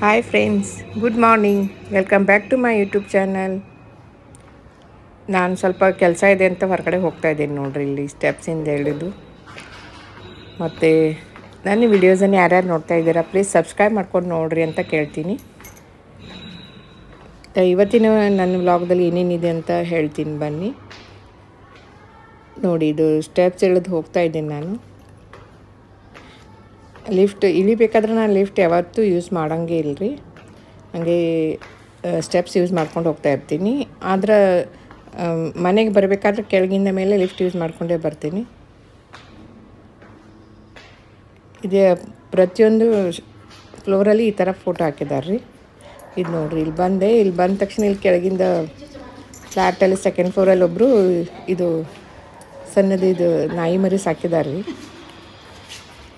Hi friends, good morning. Welcome back to my YouTube channel. ನಾನು ಸ್ವಲ್ಪ ಕೆಲಸ ಇದೆ ಅಂತ ಹೊರಗಡೆ ಹೋಗ್ತಾ ಇದ್ದೀನಿ ನೋಡ್ರಿ. ಇಲ್ಲಿ ಸ್ಟೆಪ್ಸಿಂದ ಇಳಿದು ಮತ್ತು ನನ್ನ ವಿಡಿಯೋಸನ್ನು ಯಾರ್ಯಾರು ನೋಡ್ತಾ ಇದ್ದೀರಾ ಪ್ಲೀಸ್ ಸಬ್ಸ್ಕ್ರೈಬ್ ಮಾಡ್ಕೊಂಡು ನೋಡ್ರಿ ಅಂತ ಕೇಳ್ತೀನಿ. ಇವತ್ತಿನ ನನ್ನ ವ್ಲಾಗ್ದಲ್ಲಿ ಏನೇನಿದೆ ಅಂತ ಹೇಳ್ತೀನಿ ಬನ್ನಿ ನೋಡಿ. ಇದು ಸ್ಟೆಪ್ಸ್ ಇಳಿದು ಹೋಗ್ತಾ ಇದ್ದೀನಿ ನಾನು. ಲಿಫ್ಟ್ ಇಳಿಬೇಕಾದ್ರೆ ನಾನು ಲಿಫ್ಟ್ ಯಾವತ್ತೂ ಯೂಸ್ ಮಾಡೋಂಗೇ ಇಲ್ಲರಿ. ಹಾಗೆ ಸ್ಟೆಪ್ಸ್ ಯೂಸ್ ಮಾಡ್ಕೊಂಡು ಹೋಗ್ತಾ ಇರ್ತೀನಿ. ಆದ್ರೆ ಮನೆಗೆ ಬರಬೇಕಾದ್ರೆ ಕೆಳಗಿಂದ ಮೇಲೆ ಲಿಫ್ಟ್ ಯೂಸ್ ಮಾಡಿಕೊಂಡೇ ಬರ್ತೀನಿ. ಇದು ಪ್ರತಿಯೊಂದು ಫ್ಲೋರಲ್ಲಿ ಈ ಥರ ಫೋಟೋ ಹಾಕಿದ್ದಾರೆ ರೀ. ಇದು ನೋಡಿರಿ, ಇಲ್ಲಿ ಬಂದ ತಕ್ಷಣ ಇಲ್ಲಿ ಕೆಳಗಿಂದ ಫ್ಲ್ಯಾಟಲ್ಲಿ ಸೆಕೆಂಡ್ ಫ್ಲೋರಲ್ಲಿ ಒಬ್ಬರು ಇದು ಸಣ್ಣದು ಇದು ನಾಯಿ ಮರಿ ಸಾಕಿದ್ದಾರೆ ರೀ.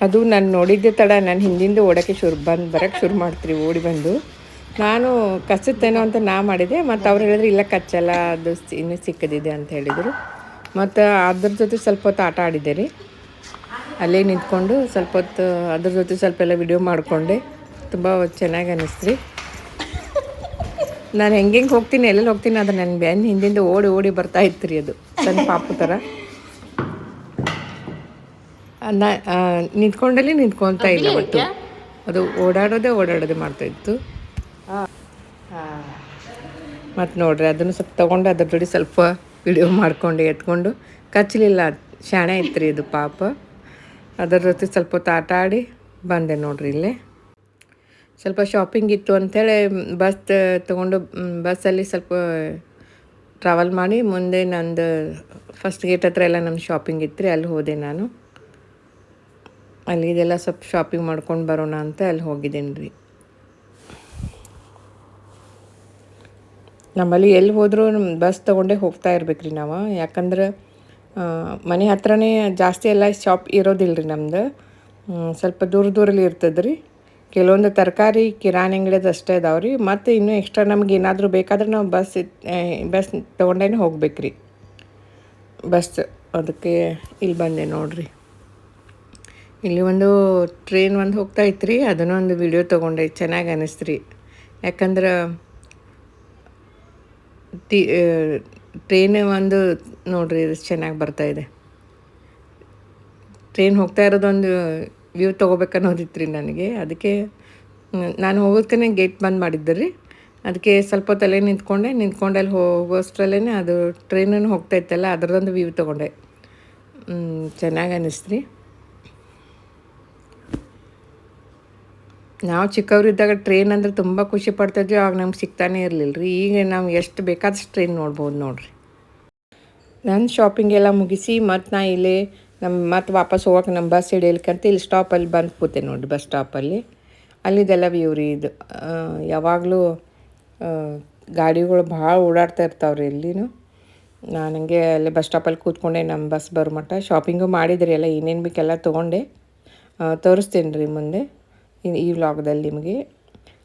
ಅದು ನಾನು ನೋಡಿದ್ದೆ ತಡ ನಾನು ಹಿಂದಿಂದ ಓಡೋಕ್ಕೆ ಬರೋಕ್ಕೆ ಶುರು ಮಾಡ್ತೀರಿ. ಓಡಿ ಬಂದು ನಾನು ಕಚ್ಚುತ್ತೇನೋ ಅಂತ ಮಾಡಿದೆ. ಮತ್ತು ಅವ್ರು ಹೇಳಿದ್ರು ಇಲ್ಲ ಕಚ್ಚಲ್ಲ, ಅದು ಇನ್ನೂ ಸಿಕ್ಕದಿದೆ ಅಂತ ಹೇಳಿದರು. ಮತ್ತು ಅದ್ರ ಜೊತೆ ಸ್ವಲ್ಪ ಹೊತ್ತು ಆಟ ಆಡಿದೆ ರೀ. ಅಲ್ಲೇ ನಿಂತ್ಕೊಂಡು ಸ್ವಲ್ಪ ಹೊತ್ತು ಅದ್ರ ಜೊತೆ ಸ್ವಲ್ಪ ಎಲ್ಲ ವಿಡಿಯೋ ಮಾಡಿಕೊಂಡೆ. ತುಂಬ ಚೆನ್ನಾಗಿ ಅನ್ನಿಸ್ತು ರೀ. ನಾನು ಹೆಂಗೆ ಹೋಗ್ತೀನಿ ಎಲ್ಲೆಲ್ಲಿ ಹೋಗ್ತೀನಿ ಅದು ನನ್ನ ಬೆನ್ನ ಹಿಂದಿಂದ ಓಡಿ ಬರ್ತಾ ಇತ್ತು ರೀ. ಅದು ಸಣ್ಣ ಪಾಪು ಥರ ನಿಂತ್ಕೊಂಡಲ್ಲಿ ನಿಂತ್ಕೊತಾ ಇಲ್ಲ, ಒಟ್ಟು ಅದು ಓಡಾಡೋದೇ ಮಾಡ್ತಾಯಿತ್ತು. ಮತ್ತು ನೋಡ್ರಿ ಅದನ್ನು ಸ್ವಲ್ಪ ತೊಗೊಂಡು ಅದ್ರ ಜೋಡಿ ಸ್ವಲ್ಪ ವಿಡಿಯೋ ಮಾಡ್ಕೊಂಡು ಎತ್ಕೊಂಡು ಕಚ್ಚಲಿಲ್ಲ. ಶಾಣೆ ಇತ್ತು ರೀ ಅದು ಪಾಪ. ಅದರ ಜೊತೆ ಸ್ವಲ್ಪ ಹೊತ್ತು ಆಟ ಆಡಿ ಬಂದೆ ನೋಡ್ರಿ. ಇಲ್ಲೇ ಸ್ವಲ್ಪ ಶಾಪಿಂಗ್ ಇತ್ತು ಅಂಥೇಳಿ ಬಸ್ ತೊಗೊಂಡು ಬಸ್ಸಲ್ಲಿ ಸ್ವಲ್ಪ ಟ್ರಾವೆಲ್ ಮಾಡಿ ಮುಂದೆ ನಂದು ಫಸ್ಟ್ ಗೇಟ್ ಹತ್ರ ಎಲ್ಲ ನನ್ನ ಶಾಪಿಂಗ್ ಇತ್ತು ರೀ. ಅಲ್ಲಿ ಹೋದೆ ನಾನು. ಅಲ್ಲಿ ಇದೆಲ್ಲ ಸ್ವಲ್ಪ ಶಾಪಿಂಗ್ ಮಾಡ್ಕೊಂಡು ಬರೋಣ ಅಂತ ಅಲ್ಲಿ ಹೋಗಿದ್ದೇನೆ ರೀ. ನಮ್ಮಲ್ಲಿ ಎಲ್ಲಿ ಹೋದರೂ ಬಸ್ ತೊಗೊಂಡೇ ಹೋಗ್ತಾ ಇರ್ಬೇಕು ರೀ ನಾವು. ಯಾಕಂದ್ರೆ ಮನೆ ಹತ್ರನೇ ಜಾಸ್ತಿ ಎಲ್ಲ ಶಾಪ್ ಇರೋದಿಲ್ಲ ರೀ ನಮ್ದು. ಸ್ವಲ್ಪ ದೂರದಲ್ಲಿ ಇರ್ತದೆ ರೀ. ಕೆಲವೊಂದು ತರಕಾರಿ ಕಿರಾಣಿ ಅಂಗಡಿದು ಅಷ್ಟೇ ಇದಾವೆ ರೀ. ಮತ್ತು ಇನ್ನೂ ಎಕ್ಸ್ಟ್ರಾ ನಮ್ಗೆ ಏನಾದರೂ ಬೇಕಾದ್ರೆ ನಾವು ಬಸ್ ತೊಗೊಂಡೇ ಹೋಗ್ಬೇಕು ರೀ. ಅದಕ್ಕೆ ಇಲ್ಲಿ ಬಂದೆ ನೋಡಿರಿ. ಇಲ್ಲಿ ಒಂದು ಟ್ರೈನ್ ಒಂದು ಹೋಗ್ತಾ ಇತ್ತು ರೀ. ಅದನ್ನೂ ಒಂದು ವಿಡಿಯೋ ತೊಗೊಂಡೆ. ಚೆನ್ನಾಗಿ ಅನ್ನಿಸ್ತು ರೀ. ಯಾಕಂದ್ರೆ ಟ್ರೈನ್ ಒಂದು ನೋಡಿರಿ ಚೆನ್ನಾಗಿ ಬರ್ತಾಯಿದೆ. ಟ್ರೈನ್ ಹೋಗ್ತಾ ಇರೋದೊಂದು ವ್ಯೂ ತೊಗೋಬೇಕನ್ನೋದಿತ್ತು ರೀ ನನಗೆ. ಅದಕ್ಕೆ ನಾನು ಹೋಗೋದಕ್ಕೆ ಗೇಟ್ ಬಂದ್ ಮಾಡಿದ್ದೆ ರೀ. ಅದಕ್ಕೆ ಸ್ವಲ್ಪ ಹೊತ್ತಲ್ಲೇ ನಿಂತ್ಕೊಂಡು ಅಲ್ಲಿ ಹೋಗೋಷ್ಟರಲ್ಲೇ ಅದು ಟ್ರೈನನ್ನು ಹೋಗ್ತಾ ಇತ್ತಲ್ಲ, ಅದರದೊಂದು ವ್ಯೂ ತೊಗೊಂಡೆ. ಚೆನ್ನಾಗಿ ಅನ್ನಿಸ್ತು ರೀ. ನಾವು ಚಿಕ್ಕವರಿದ್ದಾಗ ಟ್ರೈನ್ ಅಂದರೆ ತುಂಬ ಖುಷಿ ಪಡ್ತಿದ್ವಿ. ಆವಾಗ ನಮ್ಗೆ ಸಿಗ್ತಾನೆ ಇರಲಿಲ್ಲ ರೀ. ಈಗ ನಾವು ಎಷ್ಟು ಬೇಕಾದಷ್ಟು ಟ್ರೈನ್ ನೋಡ್ಬೋದು ನೋಡಿರಿ. ನನ್ನ ಶಾಪಿಂಗ್ ಎಲ್ಲ ಮುಗಿಸಿ ಮತ್ತು ನಾ ಇಲ್ಲೇ ಮತ್ತು ವಾಪಸ್ ಹೋಗೋಕೆ ನಮ್ಮ ಬಸ್ ಹಿಡಿಯಲಿಕ್ಕಂತ ಇಲ್ಲಿ ಸ್ಟಾಪಲ್ಲಿ ಬಂದು ಕೂತೆ ನೋಡಿರಿ. ಬಸ್ ಸ್ಟಾಪಲ್ಲಿ ಅಲ್ಲಿದೆಲ್ಲ ವ್ಯೂ ರೀ. ಇದು ಯಾವಾಗಲೂ ಗಾಡಿಗಳು ಭಾಳ ಓಡಾಡ್ತಾ ಇರ್ತಾವ್ರಿ ಇಲ್ಲಿನೂ. ನಾನು ಹಂಗೆ ಅಲ್ಲೇ ಬಸ್ ಸ್ಟಾಪಲ್ಲಿ ಕೂತ್ಕೊಂಡೆ ನಮ್ಮ ಬಸ್ ಬರೋ ಮಟ್ಟ. ಶಾಪಿಂಗು ಮಾಡಿದ್ರಿ ಎಲ್ಲ, ಏನೇನು ಬೇಕೆಲ್ಲ ತೊಗೊಂಡೆ. ತೋರಿಸ್ತೀನಿ ರೀ ಮುಂದೆ ಈ ವ್ಲಾಗ್ದಲ್ಲಿ ನಿಮಗೆ.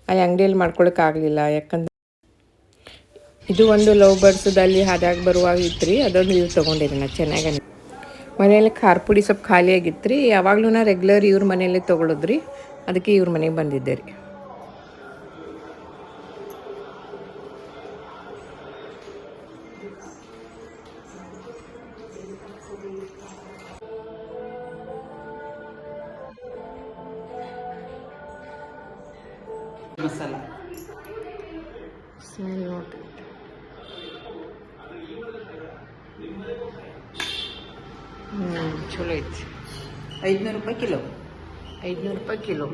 ಅಲ್ಲಿ ಅಂಗಡಿಯಲ್ಲಿ ಮಾಡ್ಕೊಳಕ್ಕಾಗಲಿಲ್ಲ. ಯಾಕಂದ್ರೆ ಇದು ಒಂದು ಲವ್ ಬರ್ಡ್ಸದಲ್ಲಿ ಹಾದಾಗ ಬರುವಾಗ ಇತ್ತು ರೀ. ಅದೊಂದು ವ್ಯೂ ತೊಗೊಂಡಿರಿ ನಾನು. ಚೆನ್ನಾಗಿ ಮನೆಯಲ್ಲಿ ಖಾರ ಪುಡಿ ಸ್ವಲ್ಪ ಖಾಲಿಯಾಗಿತ್ತು ರೀ. ಯಾವಾಗಲೂ ನಾ ರೆಗ್ಯುಲರ್ ಇವ್ರ ಮನೆಯಲ್ಲೇ ತೊಗೊಳೋದ್ರಿ. ಅದಕ್ಕೆ ಇವ್ರ ಮನೆಗೆ ಬಂದಿದ್ದೆ ರೀ. ಮಸಾಲ ಸ್ಮೆಲ್ ನೋಡ್ರಿ. ಚಲೋ ಐತಿ. 500 ರೂಪಾಯಿ ಕಿಲೋ. 500 ರೂಪಾಯಿ ಕಿಲೋ.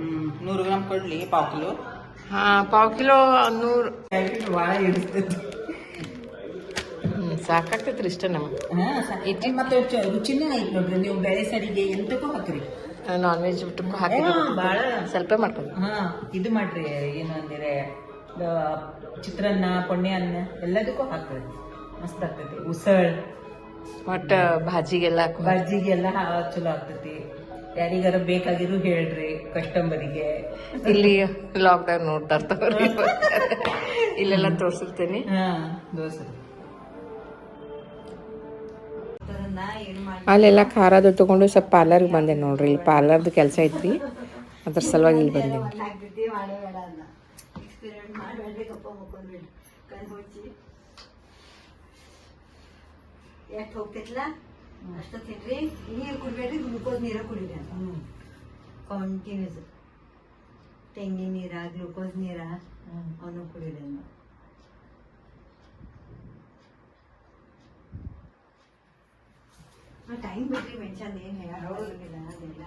100 ಗ್ರಾಮ್ ಕೊಡಲಿ, ಪಾವು ಕಿಲೋ. ಹಾಂ, ಪಾವು ಕಿಲೋ 100 ಭಾಳ ಇಡಿಸ್ತೈತಿ. ಸಾಕಾಗ್ತೈತೆ ರೀ ಇಷ್ಟ ನಮಗೆ. ಹಾಂ, ಮತ್ತು ರುಚಿನೇ ಆಯ್ತು ನೋಡ್ರಿ. ನೀವು ಬೇಳೆ ಸಾರಿಗೆ ಎಂತಕ್ಕೂ ಹಾಕ್ರಿ. ನಾನ್ ವೆಜ್ ಊಟಕ್ಕೂ ಹಾಕಿ ಭಾಳ ಸ್ವಲ್ಪ ಮಾಡ್ಕೊಂಡು. ಹಾಂ, ಇದು ಮಾಡ್ರಿ. ಏನು ಅಂದರೆ ಚಿತ್ರಾನ್ನ, ಪೊಣ್ಣೆ ಅನ್ನ ಎಲ್ಲದಕ್ಕೂ ಹಾಕ್ರಿ. ಮಸ್ತ್ ಆಗ್ತೈತಿ. ಉಸಳ್ ಒಟ್ಟು ಭಾಜಿಗೆಲ್ಲ ಚಲೋ ಆಗ್ತೈತಿ. ಯಾರಿಗಾರ ಬೇಕಾಗಿರು ಹೇಳ್ರಿ ಕಸ್ಟಮರಿಗೆ. ಇಲ್ಲಿ ಲಾಕ್ಡೌನ್ ನೋಡ್ತಾ ಇರ್ತಾವ್ರಿ. ಇಲ್ಲೆಲ್ಲ ತೋರಿಸಿರ್ತೇನೆ. ಹಾಂ, ದೋಸೆ ಅಲ್ಲೆಲ್ಲ ಖಾರದು ತೊಗೊಂಡು ಸ್ವಲ್ಪ ಪಾರ್ಲರ್ಗೆ ಬಂದೆ ನೋಡ್ರಿ. ಇಲ್ಲಿ ಪಾರ್ಲರ್ದು ಕೆಲಸ ಐತ್ರಿ, ಅದ್ರ ಸಲುವಾಗಿ ಇಲ್ಲಿ ಬಂದೆ. ಎಕ್ಸ್ಪೆರಿಮೆಂಟ್ ಮಾಡಬೇಕಪ್ಪ ಮುಕ್ಕೊಂಡ್ಬಿಡಿ ಕಣ್ಣು ಮುಚ್ಚಿ ಎಷ್ಟು ಹೋಗ್ತೈತಲ್ಲ ಅಷ್ಟ ತಿನ್ರಿ ನೀರು ಕುಡಿಬೇಡ್ರಿ ಗ್ಲೂಕೋಸ್ ನೀರ ಕುಡಿರಿ ಅಂತ ಕಂಟಿನ್ಯೂಸ್ ತೆಂಗಿನ ನೀರ ಗ್ಲೂಕೋಸ್ ನೀರ ಅವನು ಕುಡಿರಿ ಅಂತ ಟೈಮ್ ಬಿಟ್ರಿ ಮೆನ್ಷನ್ ಏನು ಹೇಳೋದಿಲ್ಲ ಅದೆಲ್ಲ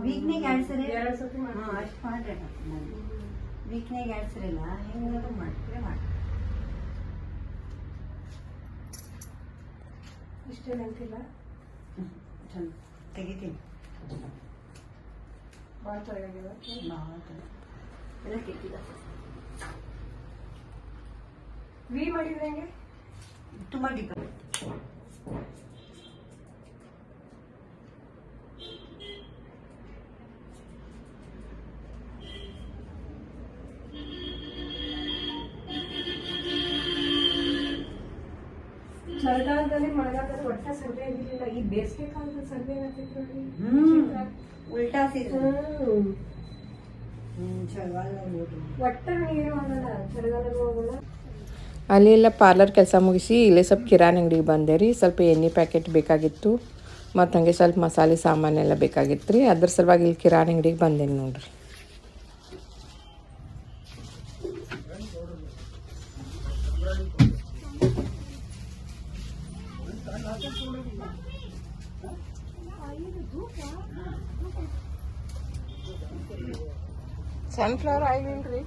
ವೀಕ್ನಾಗ ಎರಡು ಸರಿ ಅಷ್ಟು ಮಾಡ್ರಿ ವೀಕ್ನಾಗ ಎರಡು ಸರಿ ಇಲ್ಲ ಹೆಂಗಾದ್ರು ಮಾಡ್ತೀರಿ ಮಾಡಿ ಇಷ್ಟೇ ಅಂತಿಲ್ಲ ಚಂದ ತೆಗಿತೀನಿ ಭಾಳ ಚೆನ್ನಾಗಿದೆ ಎಲ್ಲ ಕೆಟ್ಟಿದ ವಿ ಮಾಡಿದ್ರೆ ಹೆಂಗೆ ತುಂಬ ಡಿಪ ಚಳಿಗಾಲದಲ್ಲಿ ಮಳೆಗಾಲದಲ್ಲಿ ಒಟ್ಟ ಸಂಡೆ ಆಗಿರ್ಲಿಲ್ಲ ಈ ಬೇಸಿಗೆ ಕಾಲದಲ್ಲಿ ಸಂಡೆ ಏನಾಗ್ತಿತ್ತು ಉಲ್ಟಾ ಸೀಸನ್ ಚಳಿಗಾಲ ಒಟ್ಟ ನನಗೇನು ಆಗಲ್ಲ ಚಳಿಗಾಲದಲ್ಲಿ ಹೋಗಲ್ಲ. ಅಲ್ಲಿ ಎಲ್ಲ ಪಾರ್ಲರ್ ಕೆಲಸ ಮುಗಿಸಿ ಇಲ್ಲೇ ಸ್ವಲ್ಪ ಕಿರಾಣಿ ಅಂಗಡಿಗೆ ಬಂದೆ ರೀ. ಸ್ವಲ್ಪ ಎಣ್ಣೆ ಪ್ಯಾಕೆಟ್ ಬೇಕಾಗಿತ್ತು ಮತ್ತು ಹಾಗೆ ಸ್ವಲ್ಪ ಮಸಾಲೆ ಸಾಮಾನೆಲ್ಲ ಬೇಕಾಗಿತ್ತು ರೀ. ಅದ್ರ ಸಲುವಾಗಿ ಇಲ್ಲಿ ಕಿರಾಣಿ ಅಂಗಡಿಗೆ ಬಂದೇನಿ ನೋಡ್ರಿ. ಸನ್ಫ್ಲವರ್ ಆಯಿಲ್ ಇಲ್ರಿ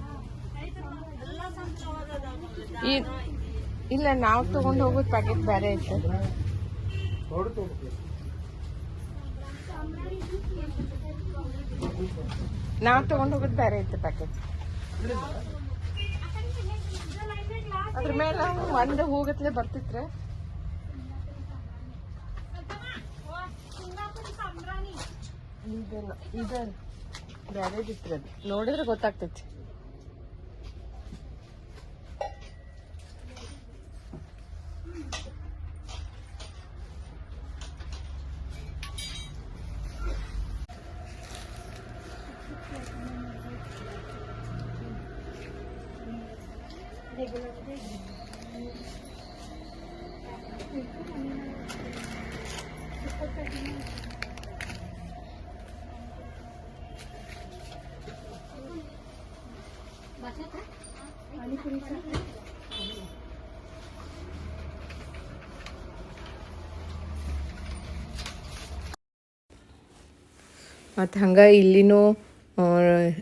ಇಲ್ಲ, ನಾವು ತಗೊಂಡು ಹೋಗೋದು ಪ್ಯಾಕೆಟ್ ಬೇರೆ ಐತೆ. ನಾವು ತಗೊಂಡು ಹೋಗೋದು ಬೇರೆ ಐತೆ ಪ್ಯಾಕೆಟ್. ಅದ್ರ ಮೇಲೆ ಒಂದು ಹೋಗತ್ಲೆ ಬರ್ತಿತ್ರೆ. ಇದೆಲ್ಲ ಇದೆ ಬೇರೆ ಇತ್ತು, ಅದು ನೋಡಿದ್ರೆ ಗೊತ್ತಾಗ್ತೈತಿ. ಮತ್ತು ಹಂಗೆ ಇಲ್ಲಿನೂ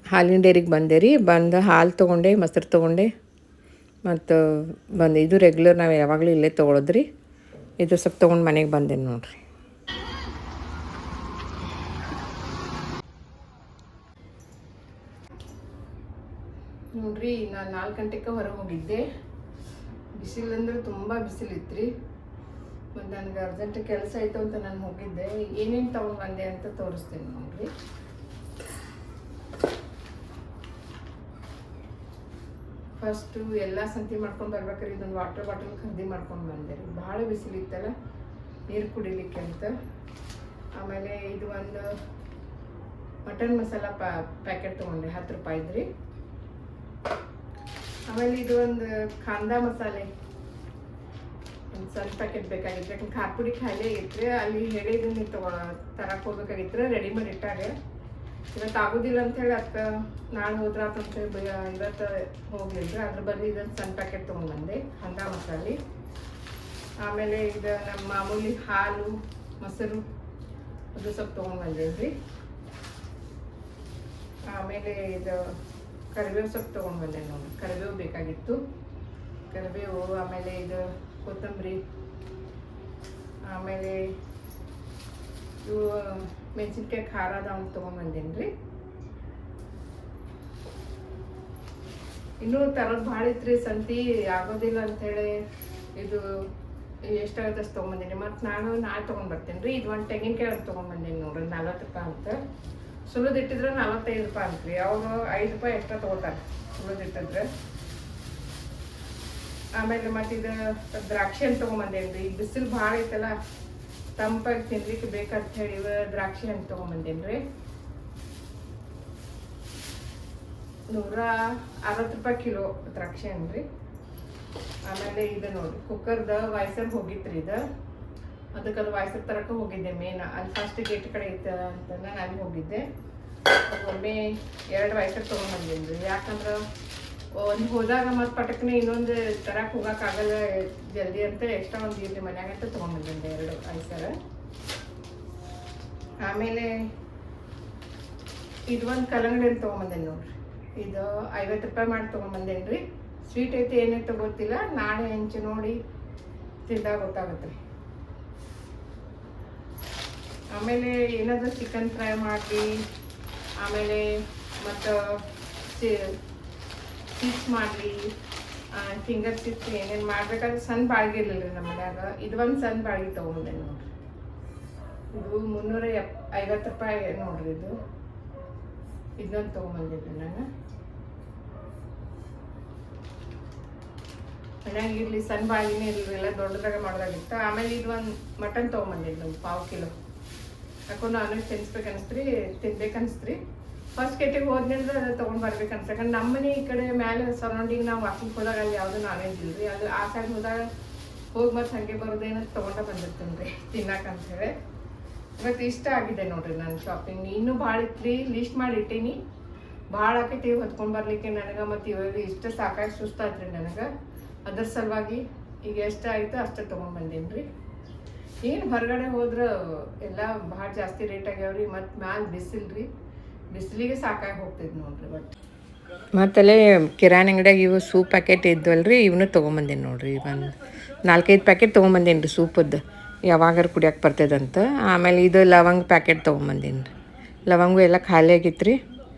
ಹಾಲಿನ ಡೈರಿಗೆ ಬಂದೆ ರೀ. ಬಂದು ಹಾಲು ತೊಗೊಂಡೆ, ಮೊಸರು ತೊಗೊಂಡೆ ಮತ್ತು ಬಂದೆ. ಇದು ರೆಗ್ಯುಲರ್ ನಾವು ಯಾವಾಗಲೂ ಇಲ್ಲೇ ತೊಗೊಳೋದ್ರಿ. ಇದು ಸ್ವಲ್ಪ ತೊಗೊಂಡು ಮನೆಗೆ ಬಂದೆ ನೋಡ್ರಿ. ನೋಡ್ರಿ, ನಾನು 4 ಗಂಟೆಗೆ ಹೊರಗೆ ಹೋಗಿದ್ದೆ. ಬಿಸಿಲು ಅಂದ್ರೆ ತುಂಬ ಬಿಸಿಲಿತ್ತು ರೀ. ಮತ್ತು ನನಗೆ ಅರ್ಜೆಂಟ್ ಕೆಲಸ ಆಯಿತು ಅಂತ ನಾನು ಹೋಗಿದ್ದೆ. ಏನೇನು ತೊಗೊಂಡು ಬಂದೆ ಅಂತ ತೋರಿಸ್ತೀನಿ ನೋಡ್ರಿ. ಫಸ್ಟು ಎಲ್ಲ ಸಂತಿ ಮಾಡ್ಕೊಂಡು ಬರ್ಬೇಕಾದ್ರೆ ಇದೊಂದು ವಾಟರ್ ಬಾಟಲ್ ಖರೀದಿ ಮಾಡ್ಕೊಂಡು ಬಂದೆ ರೀ. ಭಾಳ ಬಿಸಿಲಿತ್ತಲ್ಲ, ನೀರು ಕುಡಿಲಿಕ್ಕೆ ಅಂತ. ಆಮೇಲೆ ಇದು ಒಂದು ಮಟನ್ ಮಸಾಲ ಪ್ಯಾಕೆಟ್ ತೊಗೊಂಡೆ, 10 ರೂಪಾಯಿದು ರೀ. ಆಮೇಲೆ ಇದು ಒಂದು ಕಾಂದಾ ಮಸಾಲೆ ಒಂದು ಸ್ವಲ್ಪ ಪ್ಯಾಕೆಟ್ ಬೇಕಾಗಿತ್ತು. ಯಾಕಂದ್ರೆ ಖಾರ ಪುಡಿ ಖಾಲಿ ಆಗಿತ್ತು. ಅಲ್ಲಿ ಹೇಳಿದ್ದು ನೀವು ತರಕ್ಕೆ ಹೋಗ್ಬೇಕಾಗಿತ್ತು, ರೆಡಿಮೇಡ್ ಇಟ್ಟಾಗ. ಇವತ್ತು ಆಗೋದಿಲ್ಲ ಅಂಥೇಳಿ ಅದಕ್ಕೆ ನಾಳೆ ಹೋದ್ರೆ ಅಂತೇಳಿ ಇವತ್ತು ಹೋಗ್ಲಿಲ್ಲ. ಅದ್ರ ಬದಲು ಇದೊಂದು ಸಣ್ಣ ಪ್ಯಾಕೆಟ್ ತೊಗೊಂಡು ಬಂದೆ, ಕಾಂದಾ ಮಸಾಲೆ. ಆಮೇಲೆ ಇದು ನಮ್ಮ ಮಾಮೂಲಿ ಹಾಲು, ಮೊಸರು ಅದು ಸ್ವಲ್ಪ ತೊಗೊಂಡು ಬಂದೇವ್ರಿ. ಆಮೇಲೆ ಇದು ಕರಿಬೇವು ಸೊಪ್ಪು ತೊಗೊಂಡು ಬಂದೆ ನೋಡಿ. ಕರಿಬೇವು ಬೇಕಾಗಿತ್ತು, ಕರಿಬೇವು. ಆಮೇಲೆ ಇದು ಕೊತ್ತಂಬರಿ, ಆಮೇಲೆ ಇವು ಮೆಣಸಿನ್ಕಾಯಿ ಖಾರ ಅದಾವ ತೊಗೊಂಡು ಬಂದೇನಿ ರೀ. ಇನ್ನೂ ತರೋದು ಭಾಳ ಇತ್ತು ರೀ, ಸಂತಿ ಆಗೋದಿಲ್ಲ ಅಂಥೇಳಿ ಇದು ಎಷ್ಟಾಗುತ್ತೆ ಅಷ್ಟು ತೊಗೊಂಬಂದೀನಿ. ಮತ್ತು ನಾಳೆ ತೊಗೊಂಡು ಬರ್ತೀನಿ ರೀ. ಇದು ಒಂದು ತೆಂಗಿನಕಾಯಿ ಒಂದು ತೊಗೊಂಬಂದೀನಿ ನೋಡ್ರಿ, 40 ರೂಪಾಯಿ ಅಂತ. ಸುಲಿದಿಟ್ಟಿದ್ರೆ 45 ರೂಪಾಯಿ ಅಂತ ರೀ. ಅವರು 5 ರೂಪಾಯಿ ಎಕ್ಸ್ಟ್ರಾ ತೊಗೋತಾರೆ ಸುಲಿದಿಟ್ಟಿದ್ರೆ. ಆಮೇಲೆ ಮತ್ತು ಇದು ದ್ರಾಕ್ಷಿ ಅಂತ ತೊಗೊಂಬಂದೇನಿ ರೀ. ಬಿಸಿಲು ಭಾಳ ಐತಲ್ಲ, ತಂಪಾಗಿ ತಿನ್ಲಿಕ್ಕೆ ಬೇಕಂತ ಹೇಳಿ ದ್ರಾಕ್ಷಿ ಅಂತ ತೊಗೊಂಬಂದೇನಿ ರೀ. 160 ರೂಪಾಯಿ ಕಿಲೋ ದ್ರಾಕ್ಷಿ ಹಣ್ಣು. ಆಮೇಲೆ ಇದು ನೋಡಿ ಕುಕ್ಕರ್ದ ವಾಯ್ಸರ್ ಹೋಗಿತ್ತು ರೀ. ಇದು ಅದಕ್ಕೆ ಅದು ವಾಯ್ಸರ್ ತರಕ್ಕೆ ಹೋಗಿದ್ದೆ. ಮೇನ್ ಅಲ್ಲಿ ಫಸ್ಟ್ ಗೇಟ್ ಕಡೆ ಐತೆ ಅಂತ ನಾನು ಅಲ್ಲಿ ಹೋಗಿದ್ದೆ. ಒಮ್ಮೆ 2 ವಾಯ್ಸರ್ ತೊಗೊಂಡ್ಬಂದೀನಿ ರೀ. ಯಾಕಂದ್ರೆ ಒಂದು ಹೋದಾಗ ಮತ್ತು ಪಟಕ್ನೆ ಇನ್ನೊಂದು ತರಕ್ಕೆ ಹೋಗೋಕ್ಕಾಗಲ್ಲ ಜಲ್ದಿ ಅಂತ ಎಕ್ಸ್ಟ್ರಾ ಒಂದು ಇರಲಿ ಮನ್ಯಾಗಂತ ತೊಗೊಂಡ್ಬಂದಿದ್ದೆ 2 ವಾಯ್ಸರ್. ಆಮೇಲೆ ಇದು ಒಂದು ಕಲ್ಲಂಗಡಿ ಅಂತ ತೊಗೊಂಬಂದೇನಿ ನೋಡ್ರಿ. ಇದು 50 ರೂಪಾಯಿ ಮಾಡಿ ತೊಗೊಂಬಂದೇನಿ ರೀ. ಸ್ವೀಟ್ ಐತೆ ಏನೈತೆ ಗೊತ್ತಿಲ್ಲ, ನಾಳೆ ಹೆಂಚು ನೋಡಿ ತಿಂದಾಗ ಗೊತ್ತಾಗುತ್ತೆ ರೀ. ಆಮೇಲೆ ಏನಾದರೂ ಚಿಕನ್ ಫ್ರೈ ಮಾಡಿ, ಆಮೇಲೆ ಮತ್ತು ಚಿಪ್ಸ್ ಮಾಡಲಿ, ಫಿಂಗರ್ ಚಿಪ್ಸ್ ಏನೇನು ಮಾಡಬೇಕಾದ್ರೆ ಸಣ್ಣ ಬಾಳ್ಗೆ ಇರಲಿಲ್ಲ ರೀ ನಮ್ಮ ಮನ್ಯಾಗ. ಇದು ಒಂದು ಸಣ್ಣ ಬಾಳ್ಗೆ ತೊಗೊಂಬಂದೇನಿ ನೋಡ್ರಿ. ಇದು 350 ರೂಪಾಯಿ ನೋಡ್ರಿ. ಇದೊಂದು ತೊಗೊಂಬಂದಿದ್ದೆ ನಾನು. ಮನ್ಯಾಗ ಇರಲಿ ಸಣ್ಣ ಬಾಳಿನೇ ಇರಲಿ, ಎಲ್ಲ ದೊಡ್ಡದಾಗ ಮಾಡೋದಾಗಿತ್ತು. ಆಮೇಲೆ ಇದು ಒಂದು ಮಟನ್ ತೊಗೊಂಬಂದಿದ್ದು ಒಂದು 1/4 ಕಿಲೋ. ಯಾಕೋ ನಾನ್ ವೆಜ್ ತಿನ್ಸ್ಬೇಕು ಅನಿಸ್ತ್ರಿ, ತಿನ್ಬೇಕು ಅನಿಸ್ತ್ರಿ. ಫಸ್ಟ್ ಗೇಟಿಗೆ ಹೋದ್ನಿಂದ್ರೆ ಅದು ತೊಗೊಂಡು ಬರ್ಬೇಕು ಅನ್ಸ. ಯಾಕಂದ್ರೆ ನಮ್ಮ ಮನೆ ಈ ಕಡೆ ಮೇಲೆ ಸರೌಂಡಿಂಗ್ ನಾವು ವಾಕಿಂಗ್ ಹೋದಾಗ ಅಲ್ಲಿ ಯಾವುದೂ ನಾನ್ ವೆಜ್ ಇಲ್ರಿ. ಅದು ಆ ಸೈಡ್ ಹೋದಾಗ ಹೋಗಿ ಮತ್ತು ಹಾಗೆ ಬರೋದೇನೋ ತೊಗೊಂಡ ಬಂದಿರ್ತೀನಿ ರೀ ತಿನ್ನಕಂತ ಹೇಳಿ. ಇವತ್ತು ಇಷ್ಟ ಆಗಿದೆ ನೋಡ್ರಿ ನನ್ನ ಶಾಪಿಂಗ್. ಇನ್ನೂ ಭಾಳ ಇತ್ತು, ಲಿಸ್ಟ್ ಮಾಡಿ ಇಟ್ಟೀನಿ. ಭಾಳ ಆಕೈತಿ ಹೊತ್ಕೊಂಡು ಬರ್ಲಿಕ್ಕೆ ನನಗೆ. ಮತ್ತು ಇವಾಗ ಇಷ್ಟ ಸಾಕಾಗಿ ಸುಸ್ತಾಯ್ತು ನನಗೆ. ಅದ್ರ ಸಲುವಾಗಿ ಈಗ ಎಷ್ಟು ಆಯಿತು ಅಷ್ಟೇ ತೊಗೊಂಡ್ಬಂದೀನಿ ರೀ. ಏನು ಹೊರಗಡೆ ಹೋದ್ರೆ ಎಲ್ಲ ಭಾಳ ಜಾಸ್ತಿ ರೇಟ್ ಆಗ್ಯಾವ್ರಿ. ಮತ್ತು ಮ್ಯಾಲೆ ಬಿಸಿಲು ರೀ, ಬಿಸಿಲಿಗೆ ಸಾಕಾಗಿ ಹೋಗ್ತಿದ್ದು ನೋಡ್ರಿ. ಬಟ್ ಮತ್ತಲ್ಲೇ ಕಿರಾಣಿ ಅಂಗಡಿಯಾಗ ಇವು ಸೂಪ್ ಪ್ಯಾಕೆಟ್ ಇದ್ವಲ್ರಿ, ಇವನು ತೊಗೊಂಬಂದೀನಿ ನೋಡ್ರಿ. ಒಂದು 4-5 ಪ್ಯಾಕೆಟ್ ತೊಗೊಂಬಂದೀನಿ ರೀ ಸೂಪದ್ದು, ಯಾವಾಗಾರು ಕುಡಿಯೋಕೆ ಬರ್ತದಂತ. ಆಮೇಲೆ ಇದು ಲವಂಗ ಪ್ಯಾಕೆಟ್ ತೊಗೊಂಬಂದೀನಿ ರೀ. ಲವಂಗ ಎಲ್ಲ ಖಾಲಿ ಆಗಿತ್ತು ರೀ,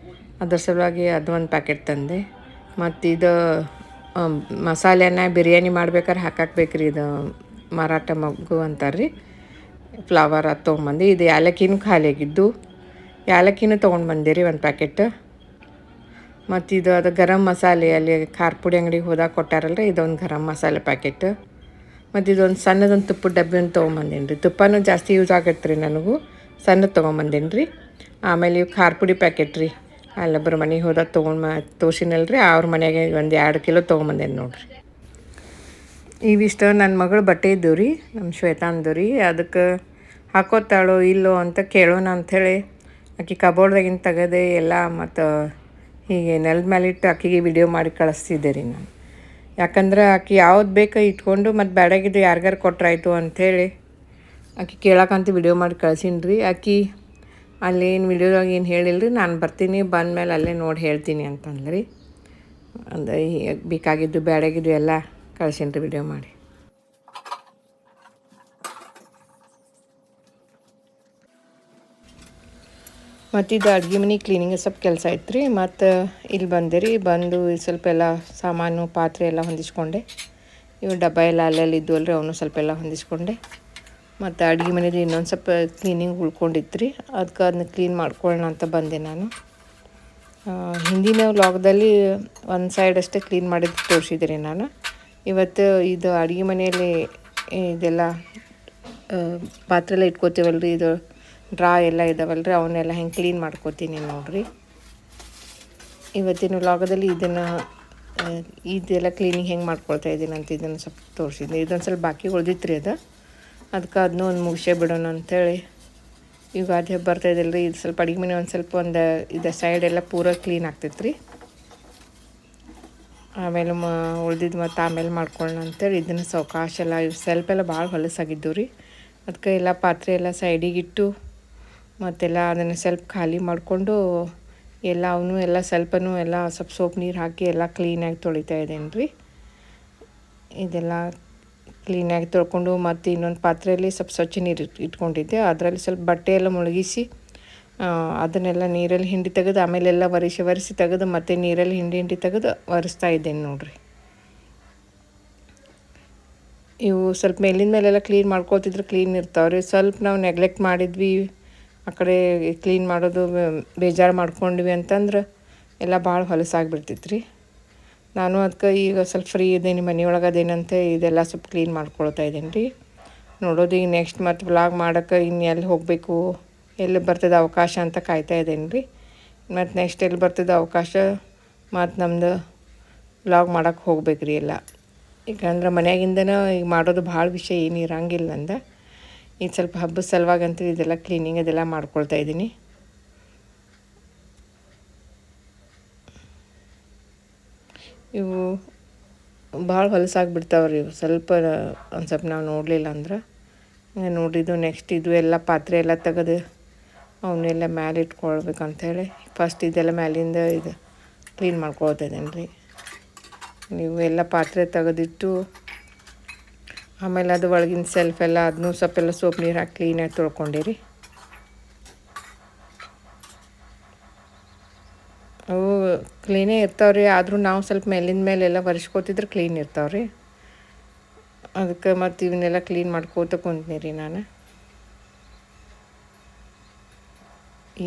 ಅದ್ರ ಸಲುವಾಗಿ ಅದು ಒಂದು ಪ್ಯಾಕೆಟ್ ತಂದೆ. ಮತ್ತು ಇದು ಮಸಾಲೆನ ಬಿರಿಯಾನಿ ಮಾಡ್ಬೇಕಾದ್ರೆ ಹಾಕಾಕ್ಬೇಕು ರೀ. ಇದು ಮರಾಠ ಮಗ್ಗು ಅಂತಾರೆ ರೀ, ಫ್ಲವರ್ ಅದು ತೊಗೊಂಬಂದು. ಇದು ಏಲಕ್ಕಿನೂ ಖಾಲಿ ಆಗಿದ್ದು, ಏಲಕ್ಕಿನೂ ತೊಗೊಂಡು ಬಂದೆ ರೀ 1 ಪ್ಯಾಕೆಟ್. ಮತ್ತು ಇದು ಅದು ಗರಂ ಮಸಾಲೆ ಅಲ್ಲಿ ಖಾರ ಪುಡಿ ಅಂಗಡಿಗೆ ಹೋದಾಗ ಕೊಟ್ಟಾರಲ್ರಿ, ಇದೊಂದು ಗರಂ ಮಸಾಲೆ ಪ್ಯಾಕೆಟ್. ಮತ್ತು ಇದೊಂದು ಸಣ್ಣದೊಂದು ತುಪ್ಪದ ಡಬ್ಬಿ ಒಂದು ತೊಗೊಂಬಂದೇನಿ ರೀ. ತುಪ್ಪನೂ ಜಾಸ್ತಿ ಯೂಸ್ ಆಗತ್ತೆ ರೀ ನನಗೂ, ಸಣ್ಣದು ತೊಗೊಂಬಂದೇನಿ ರೀ. ಆಮೇಲೆ ಇವು ಖಾರ ಪುಡಿ ಪ್ಯಾಕೆಟ್ ರೀ, ಅಲ್ಲೊಬ್ಬರು ಮನೆಗೆ ಹೋದಾಗ ತೋರ್ಸಿನಲ್ರಿ, ಅವ್ರ ಮನೆಗೆ ಒಂದು 2 ಕಿಲೋ ತೊಗೊಂಬಂದೇನಿ ನೋಡ್ರಿ. ಇವಿಷ್ಟು ನನ್ನ ಮಗಳು ಬಟ್ಟೆ ಇದ್ದವು ರೀ, ನಮ್ಮ ಶ್ವೇತಾಂದು ರೀ. ಅದಕ್ಕೆ ಹಾಕೋತಾಳೋ ಇಲ್ಲೋ ಅಂತ ಕೇಳೋಣ ಅಂಥೇಳಿ ಆಕೆ ಕಬೋರ್ಡ್ದಾಗಿನ ತೆಗೆದೆ ಎಲ್ಲ ಮತ್ತು ಹೀಗೆ ನೆಲದ ಮೇಲೆ ಇಟ್ಟು ಆಕೆಗೆ ವಿಡಿಯೋ ಮಾಡಿ ಕಳಿಸ್ತಿದ್ದೆ ರೀ ನಾನು. ಯಾಕಂದ್ರೆ ಆಕೆ ಯಾವ್ದು ಬೇಕೋ ಇಟ್ಕೊಂಡು ಮತ್ತು ಬ್ಯಾಡಾಗಿದ್ದು ಯಾರಿಗಾರು ಕೊಟ್ರಾಯ್ತು ಅಂಥೇಳಿ ಆಕೆ ಕೇಳಕ್ಕಂತ ವಿಡಿಯೋ ಮಾಡಿ ಕಳ್ಸೀನಿ ರೀ. ಆಕೆ ಅಲ್ಲೇನು ವಿಡಿಯೋದಾಗ ಏನು ಹೇಳಿಲ್ಲ ರೀ, ನಾನು ಬರ್ತೀನಿ ಬಂದಮೇಲೆ ಅಲ್ಲೇ ನೋಡಿ ಹೇಳ್ತೀನಿ ಅಂತಂದ್ರಿ. ಅಂದ್ರೆ ಬೇಕಾಗಿದ್ದು ಬ್ಯಾಡಾಗಿದ್ದು ಎಲ್ಲ ಕಳ್ಸೀನಿ ರೀ ವಿಡಿಯೋ ಮಾಡಿ. ಮತ್ತು ಇದು ಅಡುಗೆ ಮನೆ ಕ್ಲೀನಿಂಗ್ ಸ್ವಲ್ಪ ಕೆಲಸ ಐತೆ ರೀ. ಮತ್ತು ಇಲ್ಲಿ ಬಂದೆ ರೀ, ಬಂದು ಸ್ವಲ್ಪ ಎಲ್ಲ ಸಾಮಾನು ಪಾತ್ರೆ ಎಲ್ಲ ಹೊಂದಿಸ್ಕೊಂಡೆ. ಇವು ಡಬ್ಬ ಎಲ್ಲ ಅಲ್ಲೆಲ್ಲಿ ಇದ್ವಲ್ರಿ, ಅವನು ಸ್ವಲ್ಪ ಎಲ್ಲ ಹೊಂದಿಸ್ಕೊಂಡೆ. ಮತ್ತು ಅಡುಗೆ ಮನೇದು ಇನ್ನೊಂದು ಸ್ವಲ್ಪ ಕ್ಲೀನಿಂಗ್ ಉಳ್ಕೊಂಡಿತ್ತು ರೀ, ಅದಕ್ಕೆ ಅದನ್ನ ಕ್ಲೀನ್ ಮಾಡ್ಕೊಳ್ಳೋಣ ಅಂತ ಬಂದೆ ನಾನು. ಹಿಂದಿನ ವ್ಲಾಗ್ದಲ್ಲಿ ಒಂದು ಸೈಡ್ ಅಷ್ಟೇ ಕ್ಲೀನ್ ಮಾಡಿದ್ದು ತೋರಿಸಿದೆ ರೀ ನಾನು. ಇವತ್ತು ಇದು ಅಡುಗೆ ಮನೆಯಲ್ಲಿ ಇದೆಲ್ಲ ಪಾತ್ರೆ ಎಲ್ಲ ಇಟ್ಕೋತೀವಲ್ರಿ, ಇದು ಡ್ರಾ ಎಲ್ಲ ಇದಾವಲ್ರಿ, ಅವನ್ನೆಲ್ಲ ಹೆಂಗೆ ಕ್ಲೀನ್ ಮಾಡ್ಕೋತೀನಿ ನೋಡಿರಿ. ಇವತ್ತಿನ ವ್ಲಾಗದಲ್ಲಿ ಇದೆಲ್ಲ ಕ್ಲೀನಿಂಗ್ ಹೆಂಗೆ ಮಾಡ್ಕೊಳ್ತಾ ಇದ್ದೀನಿ ಅಂತ ಇದನ್ನು ಸ್ವಲ್ಪ ತೋರಿಸಿದ್ದೆ. ಇದೊಂದು ಸ್ವಲ್ಪ ಬಾಕಿ ಉಳ್ದಿತ್ತು ರೀ ಅದಕ್ಕೆ ಅದನ್ನೂ ಒಂದು ಮುಗಿಸೇ ಬಿಡೋಣ ಅಂಥೇಳಿ. ಯುಗಾದಿ ಹಬ್ಬ ಬರ್ತಾಯಿದ್ದಿಲ್ಲ ರೀ, ಇದು ಸ್ವಲ್ಪ ಅಡುಗೆ ಮನೆ ಒಂದು ಇದು ಸೈಡ್ ಎಲ್ಲ ಪೂರ ಕ್ಲೀನ್ ಆಗ್ತೈತೆ ರೀ. ಆಮೇಲೆ ಉಳ್ದಿದ್ದು ಮತ್ತು ಆಮೇಲೆ ಮಾಡ್ಕೊಳ್ಳೋಣ ಅಂತೇಳಿ ಇದನ್ನು ಸಾವಕಾಶ ಎಲ್ಲ ಸೆಲ್ಫ್ ಎಲ್ಲ ಭಾಳ ಹೊಲಸಾಗಿದ್ದು ರೀ. ಅದಕ್ಕೆ ಎಲ್ಲ ಪಾತ್ರೆ ಎಲ್ಲ ಸೈಡಿಗಿಟ್ಟು ಮತ್ತೆಲ್ಲ ಅದನ್ನು ಸ್ವಲ್ಪ ಖಾಲಿ ಮಾಡಿಕೊಂಡು ಎಲ್ಲ ಅವನು ಎಲ್ಲ ಸ್ವಲ್ಪನೂ ಎಲ್ಲ ಸ್ವಲ್ಪ ಸೋಪ್ ನೀರು ಹಾಕಿ ಎಲ್ಲ ಕ್ಲೀನಾಗಿ ತೊಳಿತಾ ಇದ್ದೇನೆ ರೀ. ಇದೆಲ್ಲ ಕ್ಲೀನಾಗಿ ತೊಳ್ಕೊಂಡು ಮತ್ತು ಇನ್ನೊಂದು ಪಾತ್ರೆಯಲ್ಲಿ ಸ್ವಲ್ಪ ಸ್ವಚ್ಛ ನೀರು ಇಟ್ಕೊಂಡಿದ್ದೆ, ಅದರಲ್ಲಿ ಸ್ವಲ್ಪ ಬಟ್ಟೆ ಎಲ್ಲ ಮುಳುಗಿಸಿ ಅದನ್ನೆಲ್ಲ ನೀರಲ್ಲಿ ಹಿಂಡಿ ತೆಗೆದು ಆಮೇಲೆಲ್ಲ ಒರೆಸಿ ತೆಗೆದು ಮತ್ತೆ ನೀರಲ್ಲಿ ಹಿಂಡಿ ತೆಗೆದು ಒರೆಸ್ತಾ ಇದ್ದೇನೆ ನೋಡಿರಿ. ಇವು ಸ್ವಲ್ಪ ಮೇಲಿನ ಮೇಲೆಲ್ಲ ಕ್ಲೀನ್ ಮಾಡ್ಕೊತಿದ್ರೆ ಕ್ಲೀನ್ ಇರ್ತಾವೆ ರೀ. ಸ್ವಲ್ಪ ನಾವು ನೆಗ್ಲೆಕ್ಟ್ ಮಾಡಿದ್ವಿ ಆ ಕಡೆ ಕ್ಲೀನ್ ಮಾಡೋದು ಬೇಜಾರು ಮಾಡ್ಕೊಂಡ್ವಿ ಅಂತಂದ್ರೆ ಎಲ್ಲ ಭಾಳ ಹೊಲಸಾಗಿಬಿಡ್ತೈತೆ ರೀ. ನಾನು ಅದಕ್ಕೆ ಈಗ ಸ್ವಲ್ಪ ಫ್ರೀ ಇದ್ದೀನಿ, ಮನೆಯೊಳಗೆ ಅದೇನಂತೆ ಇದೆಲ್ಲ ಸ್ವಲ್ಪ ಕ್ಲೀನ್ ಮಾಡ್ಕೊಳ್ತಾ ಇದ್ದೀನಿ ರೀ. ನೋಡೋದು ಈಗ ನೆಕ್ಸ್ಟ್ ಮತ್ತು ವ್ಲಾಗ್ ಮಾಡೋಕ್ಕೆ ಇನ್ನು ಎಲ್ಲಿ ಹೋಗಬೇಕು, ಎಲ್ಲಿ ಬರ್ತದೆ ಅವಕಾಶ ಅಂತ ಕಾಯ್ತಾ ಇದ್ದೀನಿ ರೀ. ಮತ್ತು ನೆಕ್ಸ್ಟ್ ಎಲ್ಲಿ ಬರ್ತದೆ ಅವಕಾಶ ಮತ್ತು ನಮ್ಮದು ವ್ಲಾಗ್ ಮಾಡೋಕ್ಕೆ ಹೋಗ್ಬೇಕು ರೀ ಎಲ್ಲ. ಯಾಕಂದ್ರೆ ಮನೆಯಾಗಿಂದನೇ ಈಗ ಮಾಡೋದು ಭಾಳ ವಿಷಯ ಏನು ಇರಂಗಿಲ್ಲ ನಂದು. ಈಗ ಸ್ವಲ್ಪ ಹಬ್ಬದ ಸಲುವಾಗಂತೂ ಇದೆಲ್ಲ ಕ್ಲೀನಿಂಗ್ ಅದೆಲ್ಲ ಮಾಡ್ಕೊಳ್ತಾ ಇದ್ದೀನಿ. ಇವು ಭಾಳ ಹೊಲಸಾಗಿಬಿಡ್ತಾವ್ರಿ. ಇವು ಸ್ವಲ್ಪ ಒಂದು ಸ್ವಲ್ಪ ನಾವು ನೋಡಲಿಲ್ಲ ಅಂದ್ರೆ ನೋಡಿದ್ದು ನೆಕ್ಸ್ಟ್ ಇದು ಎಲ್ಲ ಪಾತ್ರೆ ಎಲ್ಲ ತೆಗೆದು ಅವನ್ನೆಲ್ಲ ಮ್ಯಾಲೆ ಇಟ್ಕೊಳ್ಬೇಕಂತೇಳಿ ಫಸ್ಟ್ ಇದೆಲ್ಲ ಮ್ಯಾಲಿಂದ ಇದು ಕ್ಲೀನ್ ಮಾಡ್ಕೊಳ್ತಾ ಇದ್ದೀನಿ ರೀ. ನೀವು ಎಲ್ಲ ಪಾತ್ರೆ ತೆಗೆದಿಟ್ಟು ಆಮೇಲೆ ಅದು ಒಳಗಿನ ಸೆಲ್ಫ್ ಎಲ್ಲ ಅದನ್ನೂ ಸ್ವಲ್ಪ ಸೋಪ್ ನೀರು ಹಾಕಿ ಕ್ಲೀನಾಗಿ ತೊಳ್ಕೊಂಡಿರಿ. ಅವು ಕ್ಲೀನೇ ಇರ್ತಾವೆ ರೀ, ಆದರೂ ನಾವು ಸ್ವಲ್ಪ ಮೇಲಿಂದ ಮೇಲೆಲ್ಲ ಒರೆಸ್ಕೋತಿದ್ರೆ ಕ್ಲೀನ್ ಇರ್ತಾವೆ ರೀ. ಅದಕ್ಕೆ ಮತ್ತು ಇವನ್ನೆಲ್ಲ ಕ್ಲೀನ್ ಮಾಡ್ಕೋತ ಕುಂತೀನಿ ರೀ ನಾನು.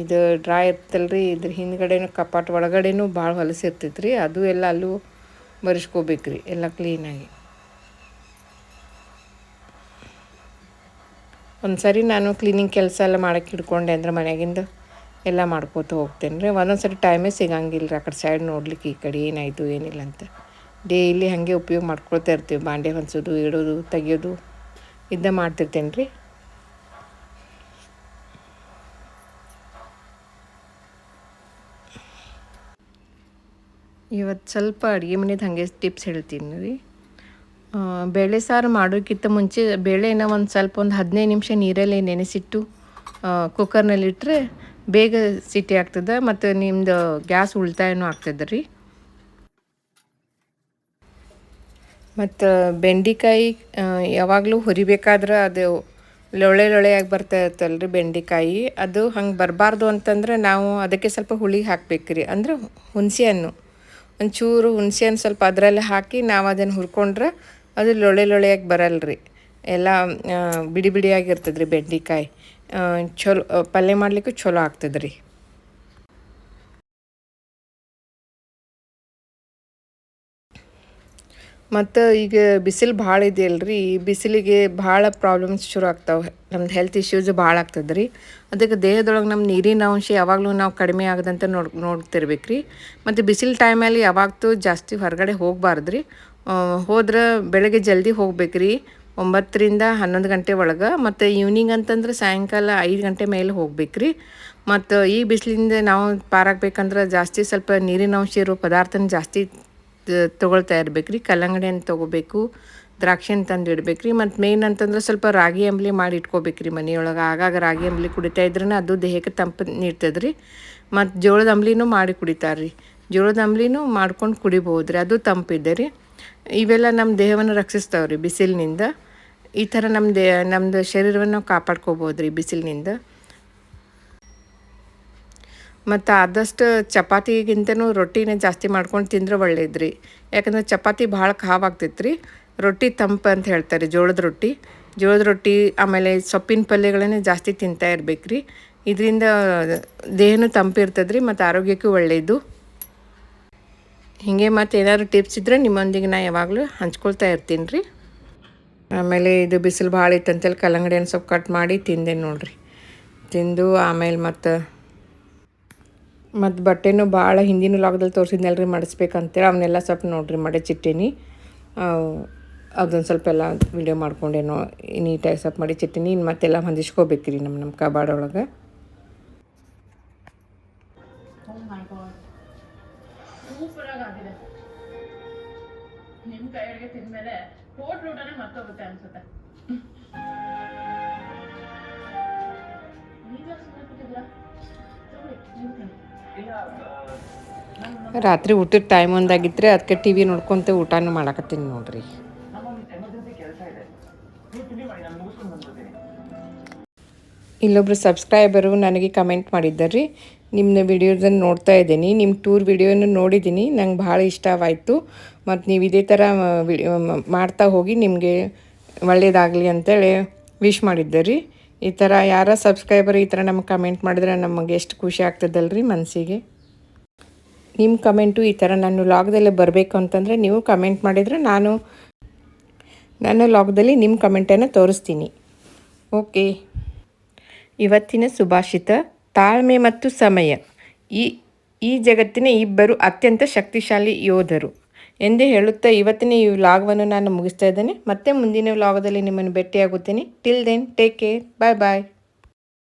ಇದು ಡ್ರೈ ಇರ್ತಲ್ಲ ರೀ, ಇದ್ರ ಹಿಂದ್ಗಡೆನೂ ಕಪಾಟ್ ಒಳಗಡೆನೂ ಭಾಳ ಹೊಲಸು ಇರ್ತೈತೆ ರೀ. ಅದು ಎಲ್ಲ ಅಲ್ಲೂ ಒರೆಸ್ಕೋಬೇಕು ರೀ ಎಲ್ಲ ಕ್ಲೀನಾಗಿ. ಒಂದು ಸರಿ ನಾನು ಕ್ಲೀನಿಂಗ್ ಕೆಲಸ ಎಲ್ಲ ಮಾಡೋಕ್ಕೆ ಹಿಡ್ಕೊಂಡೆ ಅಂದ್ರೆ ಮನೆಯಾಗಿಂದ ಎಲ್ಲ ಮಾಡ್ಕೋತ ಹೋಗ್ತೇನೆ ರೀ. ಒಂದೊಂದು ಸರಿ ಟೈಮೇ ಸಿಗಂಗಿಲ್ಲ ರೀ ಆ ಕಡೆ ಸೈಡ್ ನೋಡ್ಲಿಕ್ಕೆ ಈ ಕಡೆ ಏನಾಯಿತು ಏನಿಲ್ಲ ಅಂತ. ಡೈಲಿ ಹಾಗೆ ಉಪಯೋಗ ಮಾಡ್ಕೊಳ್ತಾ ಇರ್ತೀವಿ. ಬಾಂಡೆ ಹೊಂದೋದು, ಇಡೋದು, ತೆಗಿಯೋದು ಇದ್ದ ಮಾಡ್ತಿರ್ತೇನೆ ರೀ. ಇವತ್ತು ಸ್ವಲ್ಪ ಅಡುಗೆ ಮನೆದು ಹಾಗೆ ಟಿಪ್ಸ್ ಹೇಳ್ತೀನಿ ರೀ. ಬೇಳೆ ಸಾರು ಮಾಡೋಕ್ಕಿಂತ ಮುಂಚೆ ಬೇಳೆನ ಒಂದು 15 ನಿಮಿಷ ನೀರಲ್ಲಿ ನೆನೆಸಿಟ್ಟು ಕುಕ್ಕರ್ನಲ್ಲಿಟ್ಟರೆ ಬೇಗ ಸಿಟಿ ಆಗ್ತದೆ ಮತ್ತು ನಿಮ್ಮದು ಗ್ಯಾಸ್ ಉಳಿತಾಯನೂ ಆಗ್ತದೆ ರೀ. ಮತ್ತು ಬೆಂಡೆಕಾಯಿ ಯಾವಾಗಲೂ ಹುರಿಬೇಕಾದ್ರೆ ಅದು ಲೊಳೆಯಾಗಿ ಬರ್ತಾ ಇರ್ತಲ್ಲ ರೀ ಬೆಂಡೆಕಾಯಿ. ಅದು ಹಂಗೆ ಬರಬಾರ್ದು ಅಂತಂದ್ರೆ ನಾವು ಅದಕ್ಕೆ ಸ್ವಲ್ಪ ಹುಳಿ ಹಾಕ್ಬೇಕು ರೀ. ಅಂದ್ರೆ ಹುಣಸೆ ಹಣ್ಣು ಒಂಚೂರು ಹುಣಸೆ ಹಣ್ಣು ಸ್ವಲ್ಪ ಅದರಲ್ಲೇ ಹಾಕಿ ನಾವು ಅದನ್ನು ಹುರ್ಕೊಂಡ್ರೆ ಅದು ಲೊಳೆಯಾಗಿ ಬರಲ್ಲ ರೀ. ಎಲ್ಲ ಬಿಡಿ ಬಿಡಿಯಾಗಿರ್ತದೆ ರೀ ಬೆಂಡೆಕಾಯಿ. ಚಲೋ ಪಲ್ಯ ಮಾಡಲಿಕ್ಕೂ ಚಲೋ ಆಗ್ತದೆ ರೀ. ಮತ್ತು ಈಗ ಬಿಸಿಲು ಭಾಳ ಇದೆಯಲ್ಲ ರೀ, ಈ ಬಿಸಿಲಿಗೆ ಭಾಳ ಪ್ರಾಬ್ಲಮ್ಸ್ ಶುರು ಆಗ್ತಾವೆ. ನಮ್ದು ಹೆಲ್ತ್ ಇಶ್ಯೂಸ್ ಭಾಳ ಆಗ್ತದೆ ರೀ. ಅದಕ್ಕೆ ದೇಹದೊಳಗೆ ನಮ್ಮ ನೀರಿನ ಅಂಶ ಯಾವಾಗಲೂ ನಾವು ಕಡಿಮೆ ಆಗದಂತೆ ನೋಡ್ತಿರ್ಬೇಕು ರೀ. ಮತ್ತು ಬಿಸಿಲು ಟೈಮಲ್ಲಿ ಯಾವಾಗ್ತೂ ಜಾಸ್ತಿ ಹೊರಗಡೆ ಹೋಗಬಾರ್ದು ರೀ. ಹೋದ್ರೆ ಬೆಳಗ್ಗೆ ಜಲ್ದಿ ಹೋಗ್ಬೇಕು ರೀ, 9ರಿಂದ 11 ಗಂಟೆ ಒಳಗೆ. ಮತ್ತು ಈವ್ನಿಂಗ್ ಅಂತಂದ್ರೆ ಸಾಯಂಕಾಲ 5 ಗಂಟೆ ಮೇಲೆ ಹೋಗ್ಬೇಕು ರೀ. ಮತ್ತು ಈ ಬಿಸಿಲಿಂದ ನಾವು ಪಾರಾಗಬೇಕಂದ್ರೆ ಜಾಸ್ತಿ ಸ್ವಲ್ಪ ನೀರಿನ ಅಂಶ ಇರೋ ಪದಾರ್ಥನ ಜಾಸ್ತಿ ತೊಗೊಳ್ತಾ ಇರ್ಬೇಕು ರೀ. ಕಲ್ಲಂಗಡಿ ಹಣ್ಣು ತೊಗೋಬೇಕು, ದ್ರಾಕ್ಷಿ ಹಣ್ಣು ತಂದು ಇಡ್ಬೇಕು ರೀ. ಮತ್ತು ಮೇನ್ ಅಂತಂದ್ರೆ ಸ್ವಲ್ಪ ರಾಗಿ ಅಂಬಲಿ ಮಾಡಿ ಇಟ್ಕೋಬೇಕು ರೀ ಮನೆಯೊಳಗೆ. ಆಗಾಗ ರಾಗಿ ಅಂಬಲಿ ಕುಡಿತಾ ಇದ್ರೂ ಅದು ದೇಹಕ್ಕೆ ತಂಪು ನೀಡ್ತದೆ ರೀ. ಮತ್ತು ಜೋಳದ ಅಂಬಲಿನೂ ಮಾಡಿ ಕುಡಿತಾರೆ ರೀ. ಜೋಳದ ಅಂಬಲಿನೂ ಮಾಡ್ಕೊಂಡು ಕುಡಿಬೋದು ರೀ, ಅದು ತಂಪಿದೆ ರೀ. ಇವೆಲ್ಲ ನಮ್ಮ ದೇಹವನ್ನು ರಕ್ಷಿಸ್ತಾವೆ ರೀ ಬಿಸಿಲಿನಿಂದ. ಈ ಥರ ನಮ್ಮದು ಶರೀರವನ್ನು ನಾವು ಕಾಪಾಡ್ಕೋಬೋದು ರೀ ಬಿಸಿಲಿನಿಂದ. ಮತ್ತು ಆದಷ್ಟು ಚಪಾತಿಗಿಂತನೂ ರೊಟ್ಟಿನೇ ಜಾಸ್ತಿ ಮಾಡ್ಕೊಂಡು ತಿಂದ್ರೆ ಒಳ್ಳೇದು ರೀ. ಯಾಕಂದ್ರೆ ಚಪಾತಿ ಭಾಳ ಖಾವಾಗ್ತೈತೆ ರೀ. ರೊಟ್ಟಿ ತಂಪು ಅಂತ ಹೇಳ್ತಾರೆ, ಜೋಳದ ರೊಟ್ಟಿ ಆಮೇಲೆ ಸೊಪ್ಪಿನ ಪಲ್ಯಗಳನ್ನೇ ಜಾಸ್ತಿ ತಿಂತಾ ಇರ್ಬೇಕು ರೀ. ಇದರಿಂದ ದೇಹನೂ ತಂಪಿರ್ತದೆ ರೀ ಮತ್ತು ಆರೋಗ್ಯಕ್ಕೂ ಒಳ್ಳೆಯದು. ಹೀಗೆ ಮತ್ತು ಏನಾದ್ರು ಟಿಪ್ಸ್ ಇದ್ದರೆ ನಿಮ್ಮೊಂದಿಗೆ ನಾನು ಯಾವಾಗಲೂ ಹಂಚ್ಕೊಳ್ತಾ ಇರ್ತೀನಿ ರೀ. ಆಮೇಲೆ ಇದು ಬಿಸಿಲು ಭಾಳ ಇತ್ತಂತೇಳಿ ಕಲ್ಲಂಗಡಿ ಹಣ್ಣು ಸ್ವಲ್ಪ ಕಟ್ ಮಾಡಿ ತಿಂದೆ ನೋಡಿರಿ. ತಿಂದು ಆಮೇಲೆ ಮತ್ತು ಬಟ್ಟೆನೂ ಭಾಳ ಹಿಂದಿನ ಲಾಗ್ದಲ್ಲಿ ತೋರಿಸಿದ್ನಲ್ಲ ರೀ ಮಡಿಸ್ಬೇಕಂತೇಳಿ, ಅವನ್ನೆಲ್ಲ ಸ್ವಲ್ಪ ನೋಡಿರಿ ಮಡಚಿಟ್ಟೀನಿ. ಅದೊಂದು ಸ್ವಲ್ಪ ಎಲ್ಲ ವೀಡಿಯೋ ಮಾಡ್ಕೊಂಡೇನೋ ನೀಟಾಗಿ ಸ್ವಲ್ಪ ಮಡಿಚಿಟ್ಟೀನಿ. ಇನ್ನು ಮತ್ತೆಲ್ಲ ಹೊಂದಿಸ್ಕೋಬೇಕು ರೀ ನಮ್ಮ ಕಬಾರ್ಡ್ ಒಳಗೆ. ನಿಮ್ಮ ಕೈ ಅಡುಗೆ ತಿಂದಮೇಲೆ ಹೋಟ್ಲು ಊಟನೇ ಮರ್ತೋಗುತ್ತೆ ಅನ್ಸುತ್ತೆ. ರಾತ್ರಿ ಊಟದ ಟೈಮ್ ಒಂದಾಗಿತ್ತು, ಅದಕ್ಕೆ ಟಿ ವಿ ನೋಡ್ಕೊತ ಊಟನೂ ಮಾಡಕತ್ತೀನಿ ನೋಡ್ರಿ. ಇಲ್ಲೊಬ್ರು ಸಬ್ಸ್ಕ್ರೈಬರು ನನಗೆ ಕಮೆಂಟ್ ಮಾಡಿದ್ದಾರೆ ರೀ, ನಿಮ್ಮ ವಿಡಿಯೋದನ್ನು ನೋಡ್ತಾ ಇದ್ದೀನಿ, ನಿಮ್ಮ ಟೂರ್ ವಿಡಿಯೋನ ನೋಡಿದ್ದೀನಿ, ನಂಗೆ ಭಾಳ ಇಷ್ಟವಾಯಿತು. ಮತ್ತು ನೀವು ಇದೇ ಥರ ಮಾಡ್ತಾ ಹೋಗಿ, ನಿಮಗೆ ಒಳ್ಳೆಯದಾಗಲಿ ಅಂತೇಳಿ ವಿಶ್ ಮಾಡಿದ್ದೆ ರೀ. ಈ ಥರ ಯಾರ ಸಬ್ಸ್ಕ್ರೈಬರ್ ಈ ಥರ ನಮಗೆ ಕಮೆಂಟ್ ಮಾಡಿದ್ರೆ ನಮಗೆ ಎಷ್ಟು ಖುಷಿ ಆಗ್ತದಲ್ರಿ ಮನಸ್ಸಿಗೆ. ನಿಮ್ಮ ಕಮೆಂಟು ಈ ಥರ ನನ್ನ ವ್ಲಾಗ್ದಲ್ಲೇ ಬರಬೇಕು ಅಂತಂದರೆ ನೀವು ಕಮೆಂಟ್ ಮಾಡಿದರೆ ನಾನು ನನ್ನ ವ್ಲಾಗ್ದಲ್ಲಿ ನಿಮ್ಮ ಕಮೆಂಟನ್ನು ತೋರಿಸ್ತೀನಿ. ಓಕೆ, ಇವತ್ತಿನ ಸುಭಾಷಿತ: ತಾಳ್ಮೆ ಮತ್ತು ಸಮಯ ಈ ಜಗತ್ತಿನ ಇಬ್ಬರು ಅತ್ಯಂತ ಶಕ್ತಿಶಾಲಿ ಯೋಧರು ಎಂದೇ ಹೇಳುತ್ತಾ ಇವತ್ತಿನ ಈ ವ್ಲಾಗವನ್ನು ನಾನು ಮುಗಿಸ್ತಾ ಇದ್ದೇನೆ. ಮತ್ತೆ ಮುಂದಿನ ವ್ಲಾಗದಲ್ಲಿ ನಿಮ್ಮನ್ನು ಭೇಟಿಯಾಗುತ್ತೇನೆ. ಟಿಲ್ ದೆನ್ ಟೇಕ್ ಕೇರ್, ಬಾಯ್ ಬಾಯ್.